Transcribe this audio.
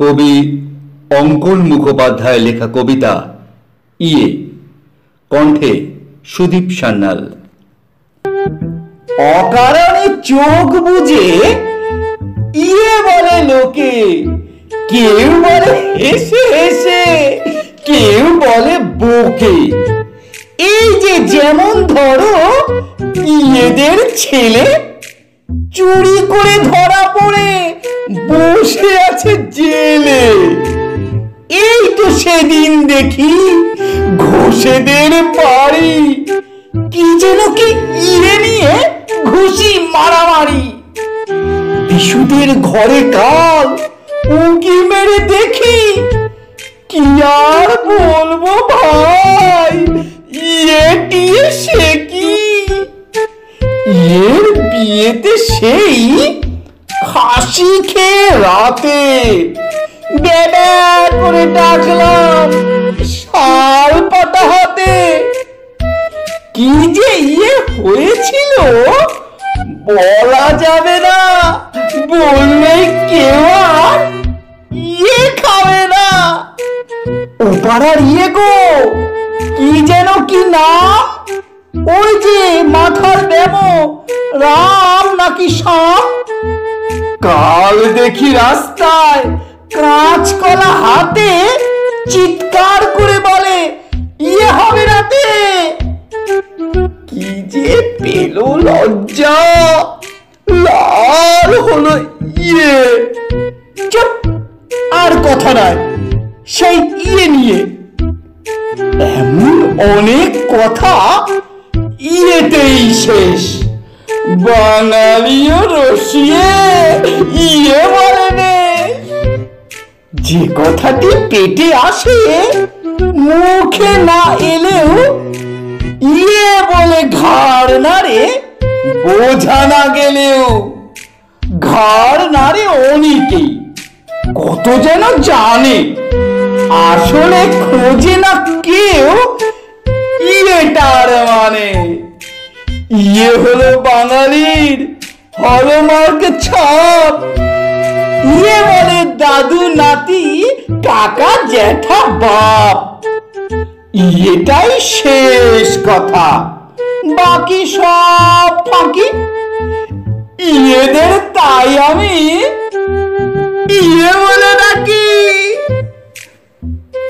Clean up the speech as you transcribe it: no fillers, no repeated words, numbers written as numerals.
কবি অঙ্কন মুখোপাধ্যায় লেখা কবিতা ইয়ে, কণ্ঠে সুদীপ সান্যাল। অকারণে চোখ বুঝে ইয়ে বলে লোকে, কেউ বলে হেসে হেসে, কেউ বলে বকে। এই যে যেমন ধরো ইয়েদের ছেলে চুরি করে ধরা পড়ে বসে আছে জেলে। এই তো সেদিন দেখি ঘোষেদের বাড়ি কি যেন কি ইয়ে নিয়ে ঘুষি মারামারি। বিশুদের ঘরে কাল উঁকি মেরে দেখি, কি আর বলবো ভাই, ইয়ে টিয়ে সে কি। এর বিয়েতে সেই খাসি খেয়ে রাতে বেড়া করে ডাকলাম শাল পাতা হাতে। কি যে ইয়ে হয়েছিল বলা যাবে না, বললে কেউ আর ইয়ে খাবে না। ও পাড়ার ইয়ে গো, কি যেন কি নাম, ওই যে মাথার ব্যামো, রাম নাকি শ্যাম। কাল দেখি রাস্তায় কাঁচকলা হাতে চিৎকার করে বলে ইয়ে হবে রাতে। কি যে পেল লজ্জা, লাল হলো ইয়ে। চুপ, আর কথা নাই সেই ইয়ে নিয়ে। এমন অনেক কথা ইয়েতেই শেষ। বাঙালিও রসিয়ে ইয়ে বলে নে। যে কথাটি পেটে আসে মুখে না এলেও ইয়ে বলে ঘাড় নাড়ে, বোঝা না গেলেও। ঘাড় নাড়ে অনেকেই, কত যেন জানে, আসলে খোঁজে না কেউ ইয়েটার মানে। ইয়ে হলো বাঙালির হলমার্ক ছাপ। ইয়ে বলে দাদু নাতি কাকা জ্যাঠা বাপ। এটাই শেষ কথা, বাকি সব ফাঁকি। ইয়েদের তাই আমি ইয়ে বলে ডাকি।